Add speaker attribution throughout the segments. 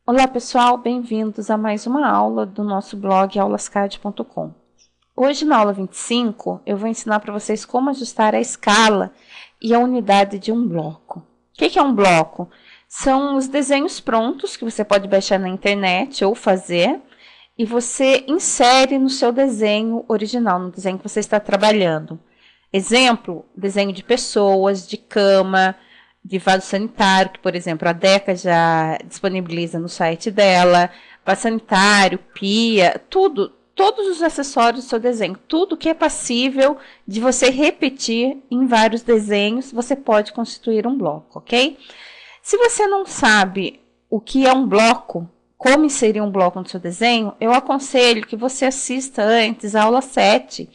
Speaker 1: Olá pessoal, bem-vindos a mais uma aula do nosso blog aulascad.com. Hoje na aula 25 eu vou ensinar para vocês como ajustar a escala e a unidade de um bloco. O que é um bloco? São os desenhos prontos que você pode baixar na internet ou fazer e você insere no seu desenho original, no desenho que você está trabalhando. Exemplo, desenho de pessoas, de cama, de vaso sanitário, que, por exemplo, a Deca já disponibiliza no site dela, vaso sanitário, pia, tudo, todos os acessórios do seu desenho, tudo que é passível de você repetir em vários desenhos, você pode constituir um bloco, ok? Se você não sabe o que é um bloco, como inserir um bloco no seu desenho, eu aconselho que você assista antes a aula 7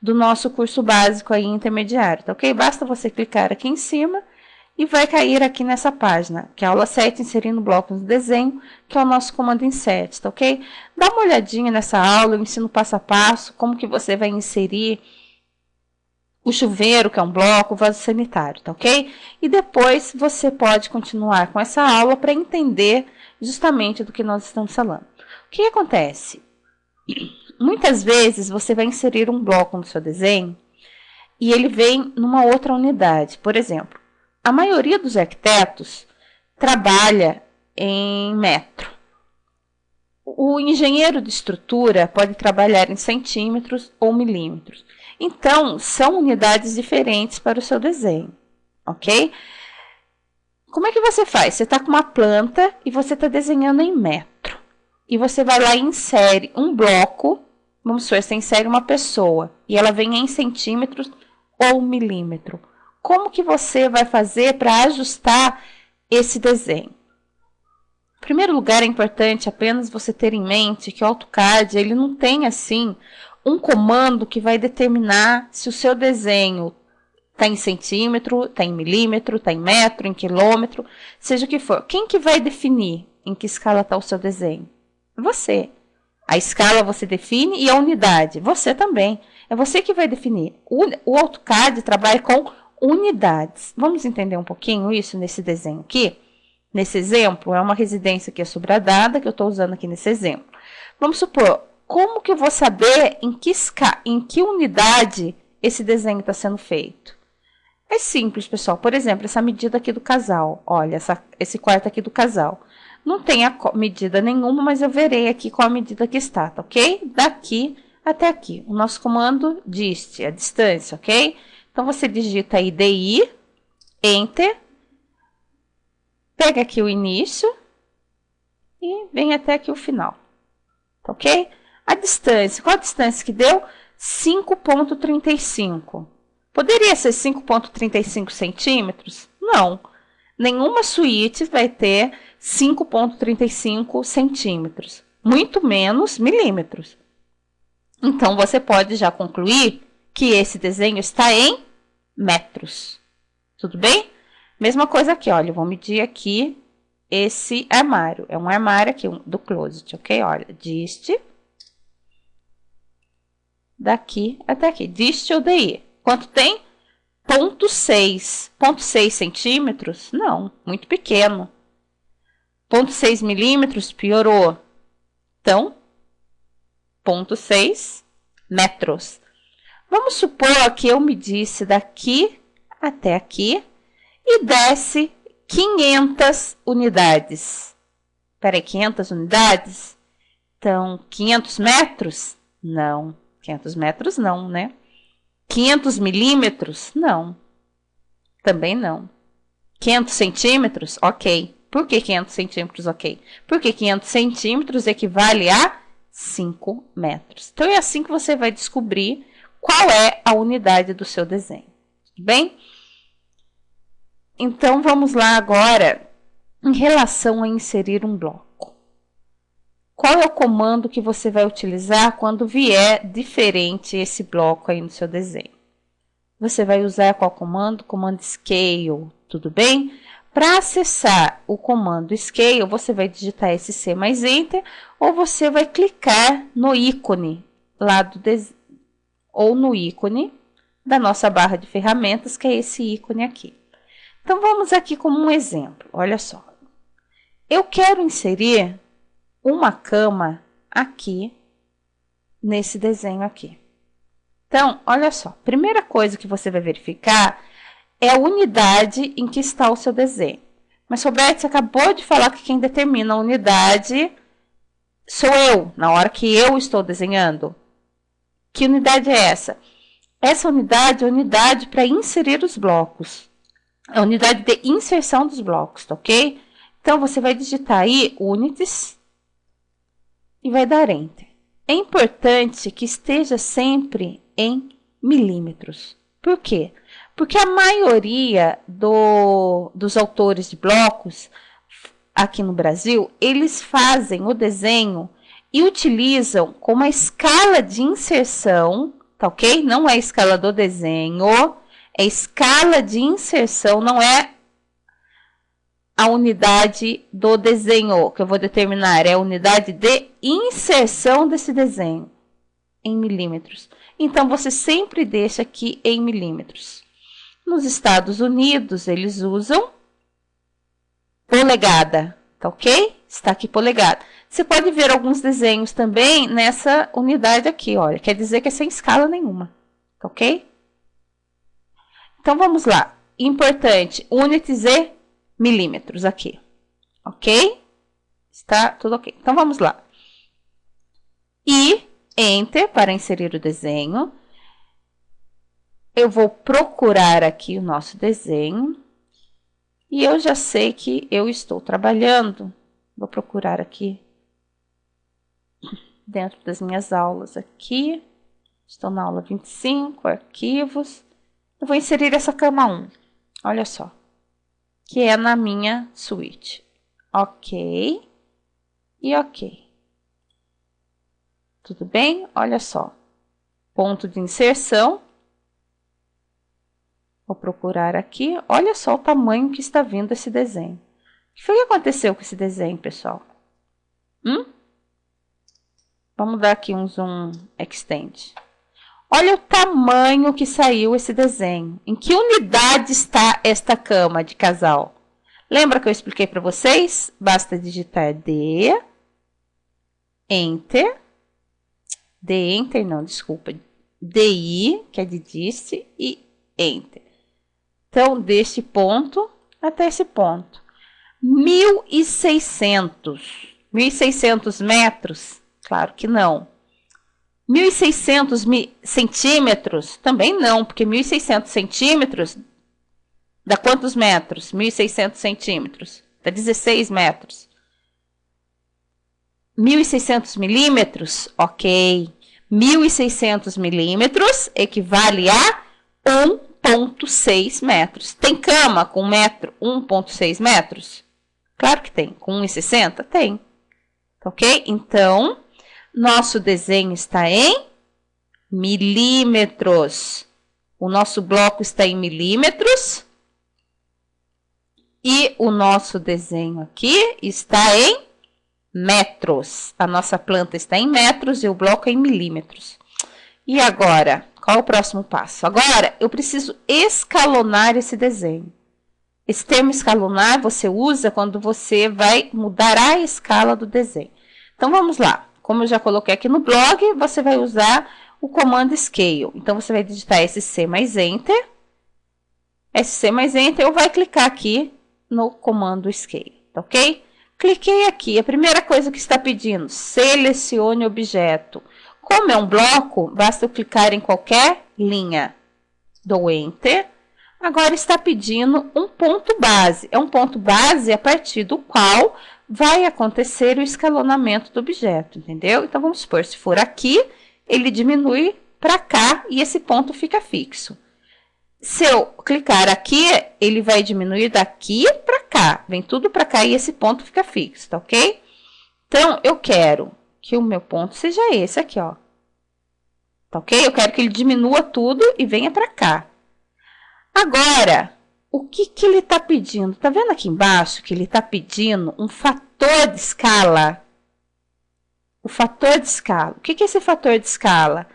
Speaker 1: do nosso curso básico aí intermediário, tá ok? Basta você clicar aqui em cima e vai cair aqui nessa página, que é a aula 7, inserindo blocos no desenho, que é o nosso comando insert, tá ok? Dá uma olhadinha nessa aula, eu ensino passo a passo, como que você vai inserir o chuveiro, que é um bloco, o vaso sanitário, tá ok? E depois você pode continuar com essa aula para entender justamente do que nós estamos falando. O que acontece? Muitas vezes você vai inserir um bloco no seu desenho e ele vem numa outra unidade. Por exemplo, a maioria dos arquitetos trabalha em metro. O engenheiro de estrutura pode trabalhar em centímetros ou milímetros. Então, são unidades diferentes para o seu desenho, ok? Como é que você faz? Você está com uma planta e você está desenhando em metro. E você vai lá e insere um bloco. Vamos supor, você insere uma pessoa e ela vem em centímetros ou milímetro. Como que você vai fazer para ajustar esse desenho? Em primeiro lugar, é importante apenas você ter em mente que o AutoCAD ele não tem assim um comando que vai determinar se o seu desenho está em centímetro, está em milímetro, está em metro, em quilômetro, seja o que for. Quem que vai definir em que escala está o seu desenho? Você. A escala você define e a unidade, você também. É você que vai definir. O AutoCAD trabalha com unidades. Vamos entender um pouquinho isso nesse desenho aqui? Nesse exemplo, é uma residência que é sobradada, que eu estou usando aqui nesse exemplo. Vamos supor, como que eu vou saber em que unidade esse desenho está sendo feito? É simples, pessoal. Por exemplo, essa medida aqui do casal. Olha, esse quarto aqui do casal. Não tem a medida nenhuma, mas eu verei aqui qual a medida que está, tá ok? Daqui até aqui. O nosso comando dist, a distância, ok? Então, você digita aí DI, Enter, pega aqui o início e vem até aqui o final, tá ok? A distância, qual a distância que deu? 5,35. Poderia ser 5,35 centímetros? Não. Nenhuma suíte vai ter 5,35 centímetros, muito menos milímetros. Então, você pode já concluir que esse desenho está em metros. Tudo bem? Mesma coisa aqui, olha, eu vou medir aqui esse armário. É um armário aqui do closet, ok? Olha, dist, daqui até aqui. Dist ou DI. Quanto tem? 0,6. 0,6 centímetros? Não, muito pequeno. 0,6 milímetros? Piorou. Então, 0,6 metros. Vamos supor que eu medisse daqui até aqui e desse 500 unidades. Peraí, 500 unidades? Então, 500 metros? Não. 500 metros não, né? 500 milímetros? Não. Também não. 500 centímetros? Ok. Por que 500 centímetros? Ok. Porque 500 centímetros equivale a 5 metros. Então, é assim que você vai descobrir qual é a unidade do seu desenho. Tudo bem? Então, vamos lá agora em relação a inserir um bloco. Qual é o comando que você vai utilizar quando vier diferente esse bloco aí no seu desenho? Você vai usar qual comando? Comando Scale, tudo bem? Para acessar o comando Scale, você vai digitar SC mais Enter ou você vai clicar no ícone lá do ou no ícone da nossa barra de ferramentas, que é esse ícone aqui. Então, vamos aqui como um exemplo. Olha só. Eu quero inserir uma cama aqui, nesse desenho aqui. Então, olha só, primeira coisa que você vai verificar é a unidade em que está o seu desenho. Mas, Roberto, você acabou de falar que quem determina a unidade sou eu, na hora que eu estou desenhando. Que unidade é essa? Essa unidade é a unidade para inserir os blocos. É a unidade de inserção dos blocos, tá ok? Então, você vai digitar aí units e vai dar Enter. É importante que esteja sempre em milímetros. Por quê? Porque a maioria dos autores de blocos aqui no Brasil, eles fazem o desenho e utilizam como a escala de inserção, tá ok? Não é a escala do desenho, é escala de inserção, não é a unidade do desenho que eu vou determinar, é a unidade de inserção desse desenho em milímetros. Então, você sempre deixa aqui em milímetros. Nos Estados Unidos, eles usam polegada, tá ok? Está aqui polegada. Você pode ver alguns desenhos também nessa unidade aqui, olha, quer dizer que é sem escala nenhuma, tá ok? Então, vamos lá. Importante, units e milímetros aqui, ok? Está tudo ok. Então, vamos lá. E Enter para inserir o desenho. Eu vou procurar aqui o nosso desenho. E eu já sei que eu estou trabalhando. Vou procurar aqui dentro das minhas aulas aqui. Estou na aula 25, arquivos. Eu vou inserir essa cama 1. Olha só. Que é na minha suíte. Ok. E ok. Tudo bem? Olha só. Ponto de inserção. Vou procurar aqui. Olha só o tamanho que está vindo esse desenho. O que foi que aconteceu com esse desenho, pessoal? Vamos dar aqui um zoom extend. Olha o tamanho que saiu esse desenho. Em que unidade está esta cama de casal? Lembra que eu expliquei para vocês? Basta digitar D, Enter. D, Enter, não, desculpa. DI, que é de disse, e Enter. Então, deste ponto até esse ponto. 1.600. 1.600 metros? Claro que não. 1.600 centímetros? Também não, porque 1.600 centímetros dá quantos metros? 1.600 centímetros. Dá 16 metros. 1.600 milímetros? Ok. 1.600 milímetros equivale a 1,6 metros. Tem cama com 1,6 metros? Claro que tem. Com 1,60? Tem. Ok? Então, nosso desenho está em milímetros. O nosso bloco está em milímetros. E o nosso desenho aqui está em metros. A nossa planta está em metros e o bloco é em milímetros. E agora, qual é o próximo passo? Agora, eu preciso escalonar esse desenho. Esse termo escalonar você usa quando você vai mudar a escala do desenho. Então, vamos lá. Como eu já coloquei aqui no blog, você vai usar o comando Scale. Então, você vai digitar SC mais Enter. SC mais Enter, ou vai clicar aqui no comando Scale, tá ok? Cliquei aqui. A primeira coisa que está pedindo, selecione objeto. Como é um bloco, basta eu clicar em qualquer linha. Dou Enter. Agora está pedindo um ponto base. É um ponto base a partir do qual vai acontecer o escalonamento do objeto, entendeu? Então, vamos supor, se for aqui, ele diminui para cá e esse ponto fica fixo. Se eu clicar aqui, ele vai diminuir daqui para cá. Vem tudo para cá e esse ponto fica fixo, tá ok? Então, eu quero que o meu ponto seja esse aqui, ó. Tá ok? Eu quero que ele diminua tudo e venha para cá. Agora, o que ele está pedindo? Tá vendo aqui embaixo que ele está pedindo um fator de escala? O fator de escala. O que é esse fator de escala?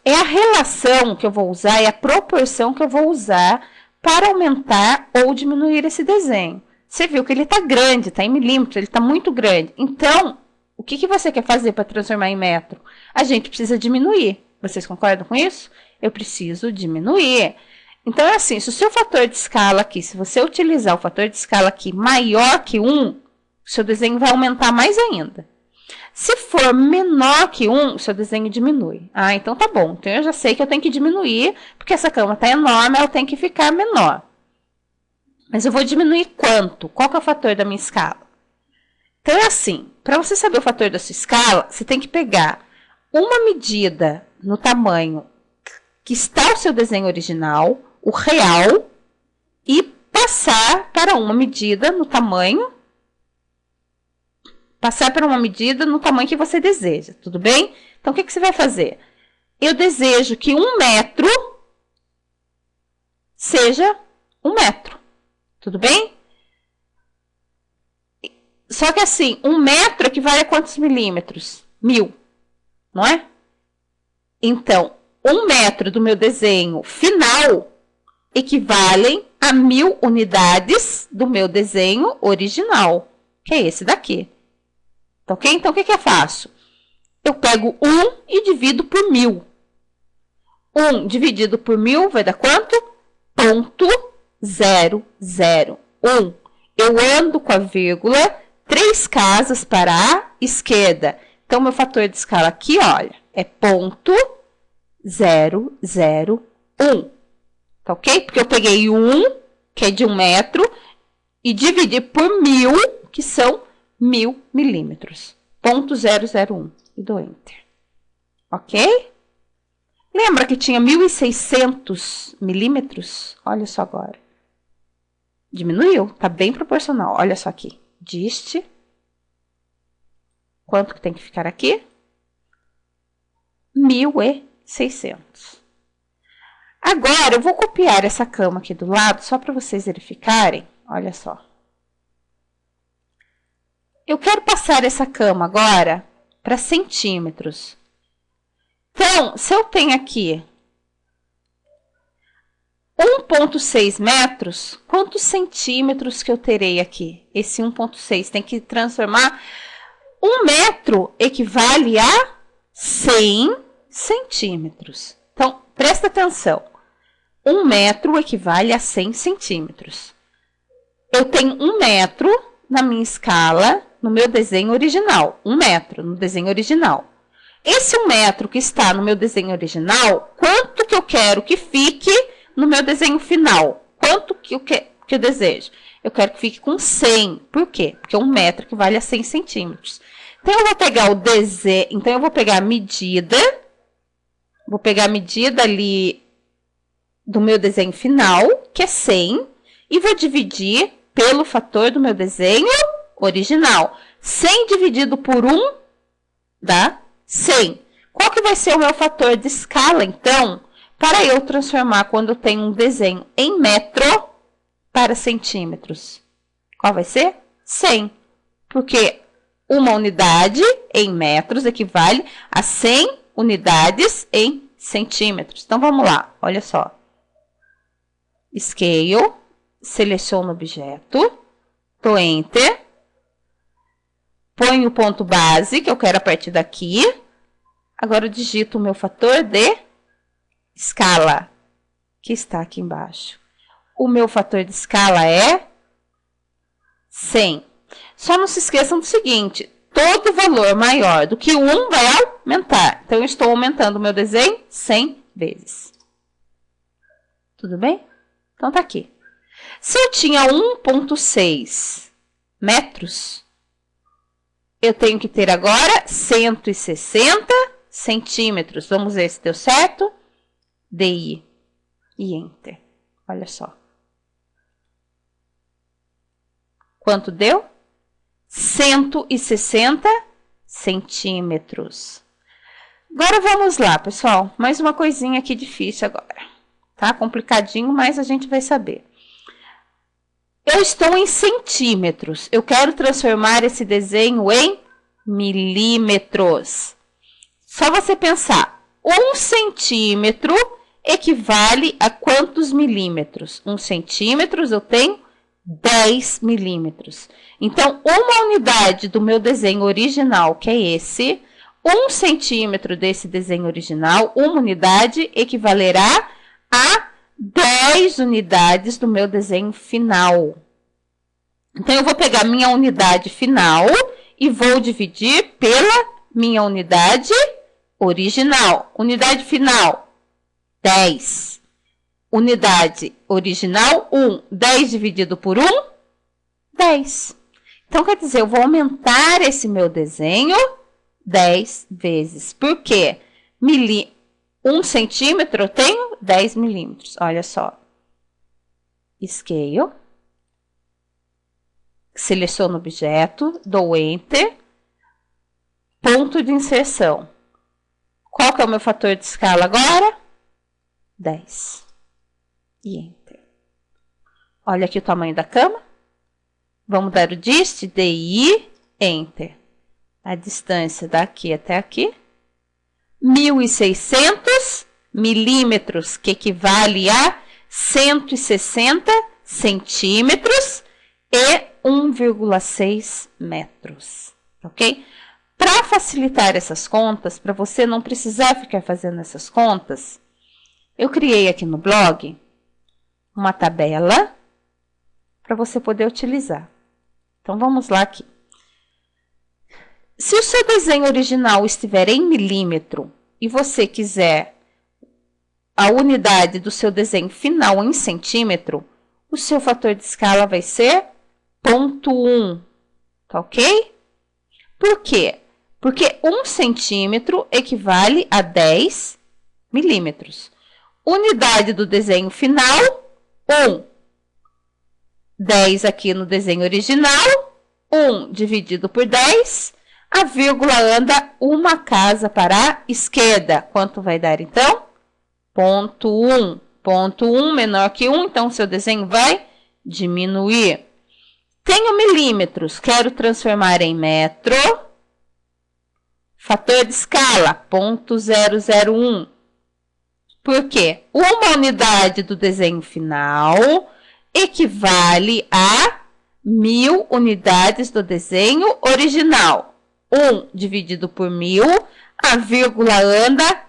Speaker 1: É a relação que eu vou usar, é a proporção que eu vou usar para aumentar ou diminuir esse desenho. Você viu que ele está grande, está em milímetros, ele está muito grande. Então, o que, que você quer fazer para transformar em metro? A gente precisa diminuir. Vocês concordam com isso? Eu preciso diminuir. Então, é assim, se o seu fator de escala aqui, se você utilizar o fator de escala aqui maior que 1, o seu desenho vai aumentar mais ainda. Se for menor que 1, o seu desenho diminui. Ah, então tá bom. Então, eu já sei que eu tenho que diminuir, porque essa cama está enorme, ela tem que ficar menor. Mas eu vou diminuir quanto? Qual que é o fator da minha escala? Então, é assim, para você saber o fator da sua escala, você tem que pegar uma medida no tamanho que está o seu desenho original, o real, e passar para uma medida no tamanho, que você deseja, tudo bem? Então, o que, que você vai fazer? Eu desejo que 1 metro seja 1 metro, tudo bem? Só que assim, 1 metro equivale a quantos milímetros? 1000, não é? Então, 1 metro do meu desenho final equivalem a 1000 unidades do meu desenho original, que é esse daqui. Tá ok? Então, o que, que eu faço? Eu pego 1 e divido por 1000. 1 dividido por 1000 vai dar quanto? 0,001. Eu ando com a vírgula 3 casas para a esquerda. Então, meu fator de escala aqui, olha, é 0,001. Tá ok? Porque eu peguei 1, que é de 1 metro, e dividi por 1000, que são 1000 milímetros. 0,001. E dou Enter. Ok? Lembra que tinha 1.600 milímetros? Olha só agora. Diminuiu, tá bem proporcional. Olha só aqui. Dist. Quanto que tem que ficar aqui? 1.600. Agora, eu vou copiar essa cama aqui do lado, só para vocês verificarem. Olha só. Eu quero passar essa cama agora para centímetros. Então, se eu tenho aqui 1,6 metros, quantos centímetros que eu terei aqui? Esse 1,6 tem que transformar. 1 metro equivale a 100 centímetros. Então, presta atenção. 1 metro equivale a 100 centímetros. Eu tenho 1 metro na minha escala, no meu desenho original. 1 metro no desenho original. Esse 1 metro que está no meu desenho original, quanto que eu quero que fique no meu desenho final? Quanto que eu desejo? Eu quero que fique com 100. Por quê? Porque 1 metro equivale a 100 centímetros. Então, eu vou pegar o desenho. Então, eu vou pegar a medida. Vou pegar a medida ali do meu desenho final, que é 100, e vou dividir pelo fator do meu desenho original. 100 dividido por 1 dá 100. Qual que vai ser o meu fator de escala, então, para eu transformar quando eu tenho um desenho em metro para centímetros? Qual vai ser? 100. Porque uma unidade em metros equivale a 100 unidades em centímetros. Então, vamos lá. Olha só. Scale. Seleciono o objeto. Dou Enter. Ponho o ponto base, que eu quero a partir daqui. Agora, eu digito o meu fator de escala, que está aqui embaixo. O meu fator de escala é 100. Só não se esqueçam do seguinte, todo valor maior do que 1 vai aumentar. Então, eu estou aumentando o meu desenho 100 vezes. Tudo bem? Então, tá aqui. Se eu tinha 1,6 metros, eu tenho que ter agora 160 centímetros. Vamos ver se deu certo. DI e Enter. Olha só. Quanto deu? 160 centímetros. Agora vamos lá, pessoal. Mais uma coisinha aqui difícil agora. Tá? Complicadinho, mas a gente vai saber. Eu estou em centímetros. Eu quero transformar esse desenho em milímetros. Só você pensar. 1 centímetro equivale a quantos milímetros? 1 centímetro eu tenho 10 milímetros. Então, uma unidade do meu desenho original, que é esse, 1 centímetro desse desenho original, uma unidade equivalerá a 10 unidades do meu desenho final. Então, eu vou pegar minha unidade final e vou dividir pela minha unidade original. Unidade final, 10. Unidade original, 1. 10 dividido por 1, 10. Então, quer dizer, eu vou aumentar esse meu desenho 10 vezes. Por quê? 1 centímetro eu tenho 10 milímetros. Olha só. Scale. Seleciono o objeto, dou Enter. Ponto de inserção. Qual que é o meu fator de escala agora? 10. E Enter. Olha aqui o tamanho da cama. Vamos dar o dist, DI, Enter. A distância daqui até aqui. 1.600 milímetros, que equivale a 160 centímetros e 1,6 metros. Ok? Para facilitar essas contas, para você não precisar ficar fazendo essas contas, eu criei aqui no blog uma tabela para você poder utilizar. Então, vamos lá aqui. Se o seu desenho original estiver em milímetro e você quiser a unidade do seu desenho final em centímetro, o seu fator de escala vai ser 0,1, tá ok? Por quê? Porque 1 centímetro equivale a 10 milímetros. Unidade do desenho final, 1. 10 aqui no desenho original, 1 dividido por 10, a vírgula anda uma casa para a esquerda. Quanto vai dar, então? 0,1. 0,1 menor que 1, então o seu desenho vai diminuir. Tenho milímetros, quero transformar em metro. Fator de escala, 0,001. Por quê? Uma unidade do desenho final equivale a 1.000 unidades do desenho original. 1 dividido por 1.000, a vírgula anda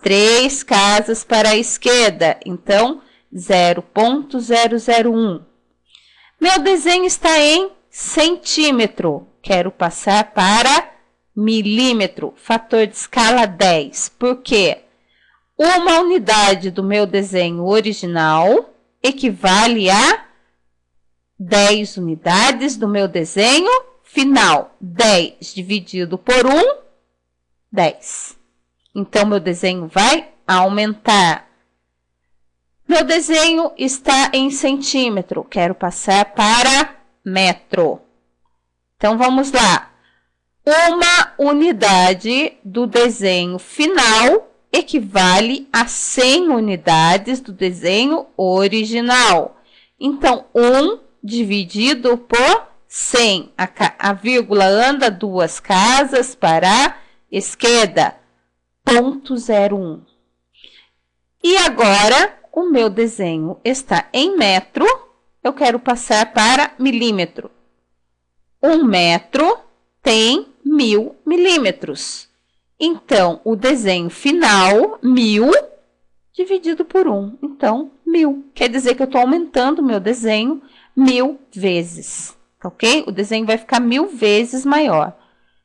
Speaker 1: 3 casas para a esquerda. Então, 0,001. Meu desenho está em centímetro. Quero passar para milímetro. Fator de escala 10. Por quê? Uma unidade do meu desenho original equivale a 10 unidades do meu desenho final. 10 dividido por 1, 10. Então, meu desenho vai aumentar. Meu desenho está em centímetro. Quero passar para metro. Então, vamos lá. Uma unidade do desenho final equivale a 100 unidades do desenho original. Então, 1 dividido por 100. A vírgula anda 2 casas para a esquerda. 0,01. E agora, o meu desenho está em metro. Eu quero passar para milímetro. 1 metro tem 1.000 milímetros. Então, o desenho final, 1.000, dividido por 1. Então, 1.000. Quer dizer que eu estou aumentando o meu desenho 1.000 vezes. Ok? O desenho vai ficar 1.000 vezes maior.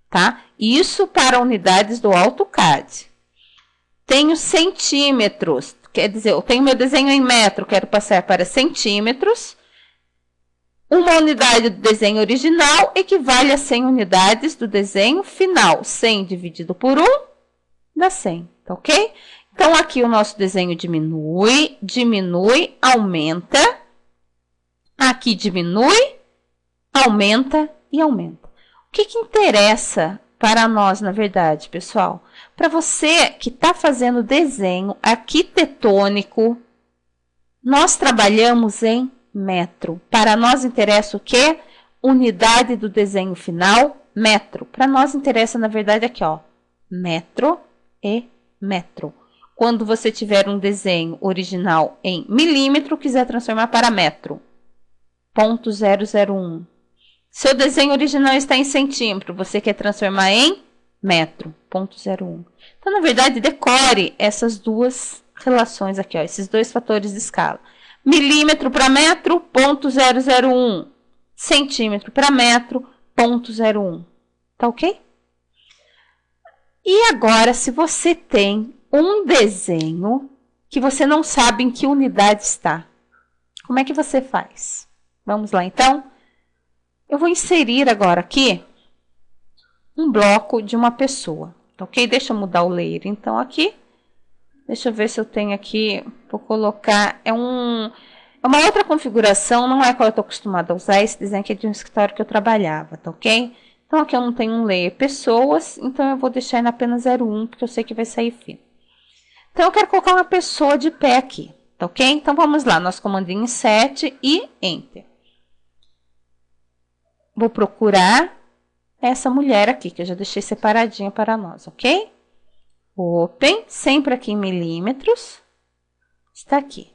Speaker 1: Tá? Isso para unidades do AutoCAD. Tenho centímetros. Quer dizer, eu tenho meu desenho em metro, quero passar para centímetros. Uma unidade do desenho original equivale a 100 unidades do desenho final. 100 dividido por 1 dá 100, tá ok? Então, aqui o nosso desenho diminui, aumenta. Aqui diminui, aumenta e aumenta. O que interessa para nós, na verdade, pessoal? Para você que está fazendo desenho arquitetônico, nós trabalhamos em metro. Para nós interessa o quê? Unidade do desenho final, metro. Para nós interessa, na verdade, aqui, ó, metro e metro. Quando você tiver um desenho original em milímetro, quiser transformar para metro. .001. Seu desenho original está em centímetro, você quer transformar em metro, .01. Então, na verdade, decore essas duas relações aqui, ó, esses dois fatores de escala. Milímetro para metro, .001. Centímetro para metro, .01. Tá ok? E agora, se você tem um desenho que você não sabe em que unidade está, como é que você faz? Vamos lá, então? Eu vou inserir agora aqui um bloco de uma pessoa, tá ok? Deixa eu mudar o layer, então, aqui. Deixa eu ver se eu tenho aqui, vou colocar, é uma outra configuração, não é a qual eu estou acostumada a usar, esse desenho aqui é de um escritório que eu trabalhava, tá ok? Então, aqui eu não tenho um layer pessoas, então eu vou deixar ele apenas 01, porque eu sei que vai sair fino. Então, eu quero colocar uma pessoa de pé aqui, tá ok? Então, vamos lá, nosso comandinho insert e Enter. Vou procurar essa mulher aqui, que eu já deixei separadinha para nós, ok? Open, sempre aqui em milímetros, está aqui.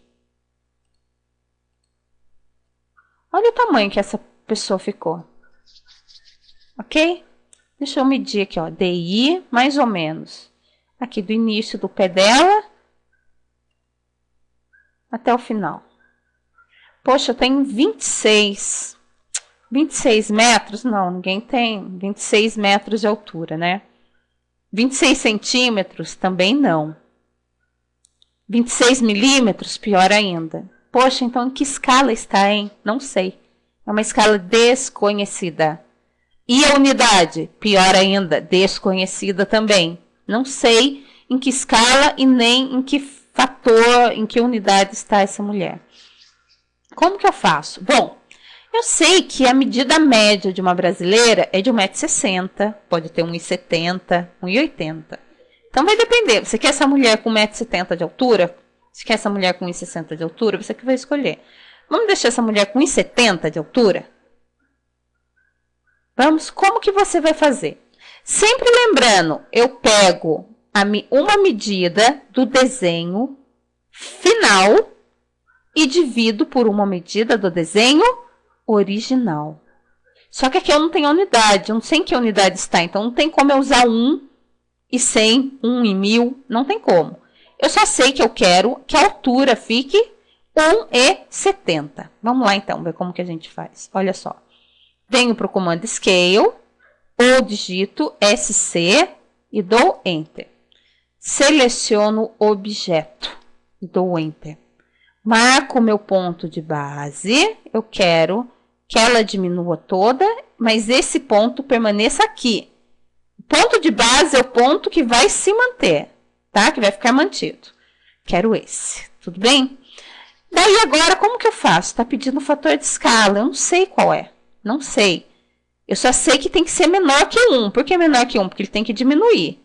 Speaker 1: Olha o tamanho que essa pessoa ficou. Ok? Deixa eu medir aqui, ó, DI, mais ou menos. Aqui do início do pé dela até o final. Poxa, eu tenho 26 metros? Não, ninguém tem 26 metros de altura, né? 26 centímetros? Também não. 26 milímetros? Pior ainda. Poxa, então em que escala está, hein? Não sei. É uma escala desconhecida. E a unidade? Pior ainda, desconhecida também. Não sei em que escala e nem em que fator, em que unidade está essa mulher. Como que eu faço? Bom, eu sei que a medida média de uma brasileira é de 1,60 m, pode ter 1,70 m, 1,80 m. Então vai depender. Você quer essa mulher com 1,70 m de altura? Você quer essa mulher com 1,60 m de altura? Você que vai escolher. Vamos deixar essa mulher com 1,70 m de altura? Vamos, como que você vai fazer? Sempre lembrando, eu pego uma medida do desenho final e divido por uma medida do desenho original. Só que aqui eu não tenho unidade, eu não sei em que unidade está, então não tem como eu usar 1 e 100, 1 e 1000, não tem como. Eu só sei que eu quero que a altura fique 1,70 m. Vamos lá então, ver como que a gente faz. Olha só. Venho para o comando Scale, ou digito SC e dou Enter. Seleciono o objeto e dou Enter. Marco o meu ponto de base, eu quero que ela diminua toda, mas esse ponto permaneça aqui. O ponto de base é o ponto que vai se manter, tá? Que vai ficar mantido. Quero esse, tudo bem? Daí agora, como que eu faço? Está pedindo o fator de escala, eu não sei qual é. Não sei. Eu só sei que tem que ser menor que 1. Por que menor que 1? Porque ele tem que diminuir.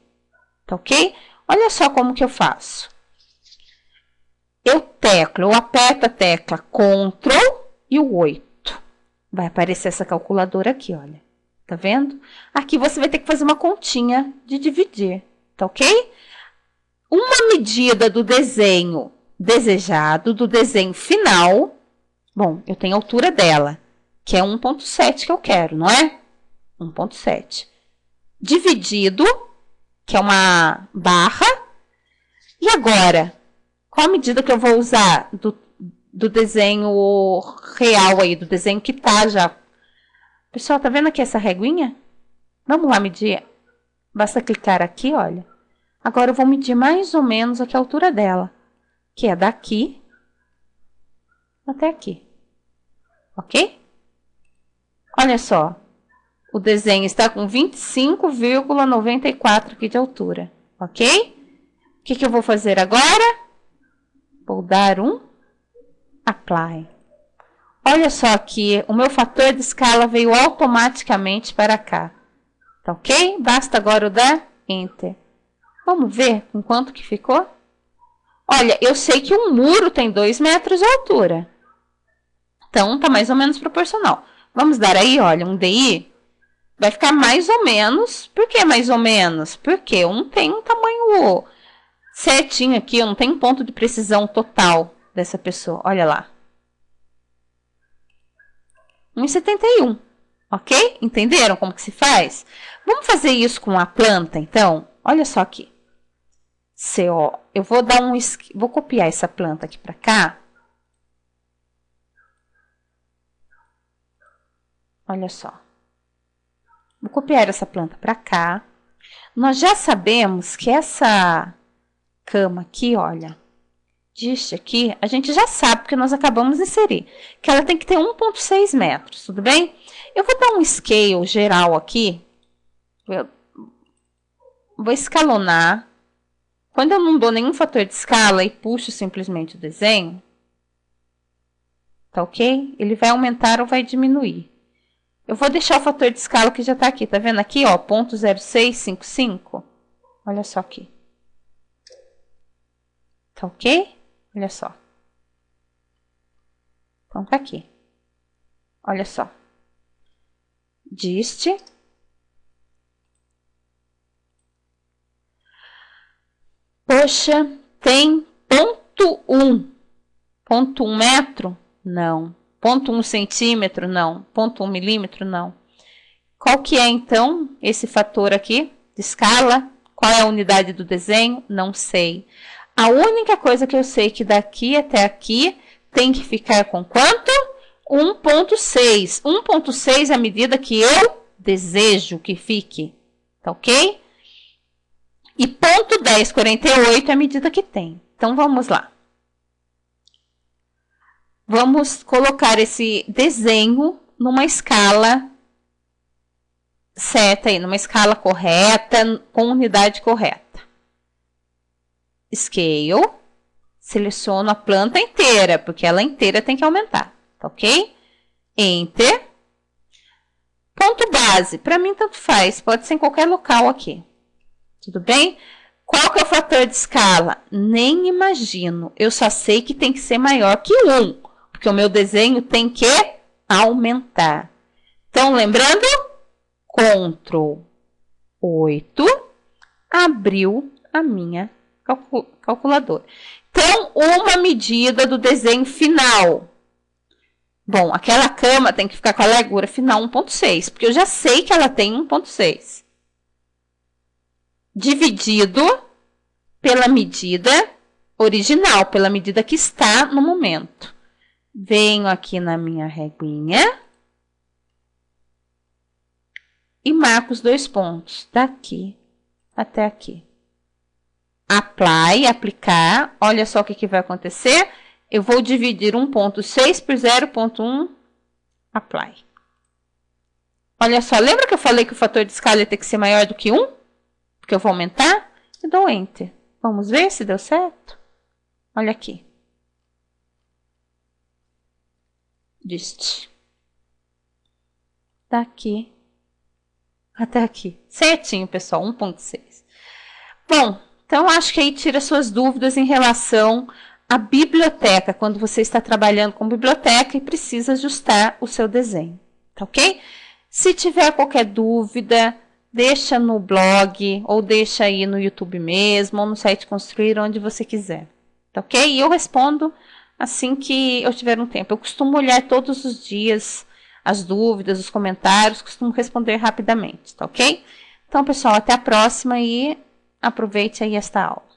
Speaker 1: Tá ok? Olha só como que eu faço. Eu aperto a tecla Ctrl e o 8. Vai aparecer essa calculadora aqui, olha. Tá vendo? Aqui você vai ter que fazer uma continha de dividir. Tá ok? Uma medida do desenho desejado, do desenho final. Bom, eu tenho a altura dela, que é 1,7 que eu quero, não é? 1,7. Dividido, que é uma barra. E agora, qual a medida que eu vou usar do desenho real aí, do desenho que tá já? Pessoal, tá vendo aqui essa reguinha? Vamos lá medir. Basta clicar aqui, olha. Agora eu vou medir mais ou menos aqui a altura dela, que é daqui até aqui. Ok? Olha só, o desenho está com 25,94 aqui de altura, ok? O que eu vou fazer agora? Vou dar um Apply. Olha só aqui, o meu fator de escala veio automaticamente para cá, tá ok? Basta agora eu dar Enter. Vamos ver com quanto que ficou? Olha, eu sei que um muro tem 2 metros de altura, então tá mais ou menos proporcional. Vamos dar aí, olha, um DI, vai ficar mais ou menos. Por que mais ou menos? Porque eu não tenho um tamanho certinho aqui, eu não tenho um ponto de precisão total dessa pessoa. Olha lá. 1,71. Ok? Entenderam como que se faz? Vamos fazer isso com a planta, então? Olha só aqui. Eu vou dar vou copiar essa planta aqui para cá. Olha só. Vou copiar essa planta para cá. Nós já sabemos que essa cama aqui, olha, deste aqui, a gente já sabe, porque nós acabamos de inserir, que ela tem que ter 1,6 metros, tudo bem? Eu vou dar um scale geral aqui. Vou escalonar. Quando eu não dou nenhum fator de escala e puxo simplesmente o desenho, tá ok? Ele vai aumentar ou vai diminuir. Eu vou deixar o fator de escala que já tá aqui, tá vendo aqui, ó, 0,0655. Olha só aqui. Tá ok? Olha só. Então, tá aqui. Olha só. Diste. Poxa, tem 0,1. 0,1 metro? Não. 0,1 centímetro? Não. 0,1 milímetro? Não. Qual que é, então, esse fator aqui de escala? Qual é a unidade do desenho? Não sei. A única coisa que eu sei é que daqui até aqui tem que ficar com quanto? 1,6. 1,6 é a medida que eu desejo que fique. Tá ok? E 0,1048 é a medida que tem. Então, vamos lá. Vamos colocar esse desenho numa escala certa aí, numa escala correta, com unidade correta. Scale. Seleciono a planta inteira, porque ela inteira tem que aumentar. Tá ok? Enter. Ponto base. Para mim, tanto faz. Pode ser em qualquer local aqui. Tudo bem? Qual que é o fator de escala? Nem imagino. Eu só sei que tem que ser maior que 1. Porque o meu desenho tem que aumentar. Então, lembrando, Ctrl 8 abriu a minha calculadora. Então, uma medida do desenho final. Bom, aquela cama tem que ficar com a largura final 1,6, porque eu já sei que ela tem 1,6. Dividido pela medida original, pela medida que está no momento. Venho aqui na minha reguinha e marco os 2 pontos, daqui até aqui. Apply, aplicar. Olha só o que vai acontecer. Eu vou dividir 1,6 por 0,1, apply. Olha só, lembra que eu falei que o fator de escala tem que ser maior do que 1? Porque eu vou aumentar e dou Enter. Vamos ver se deu certo? Olha aqui. Deste. Daqui até aqui. Certinho, pessoal, 1,6. Bom, então acho que aí tira suas dúvidas em relação à biblioteca, quando você está trabalhando com biblioteca e precisa ajustar o seu desenho, tá ok? Se tiver qualquer dúvida, deixa no blog, ou deixa aí no YouTube mesmo, ou no site Construir, onde você quiser, tá ok? E eu respondo assim que eu tiver um tempo. Eu costumo olhar todos os dias as dúvidas, os comentários, costumo responder rapidamente, tá ok? Então, pessoal, até a próxima e aproveite aí esta aula.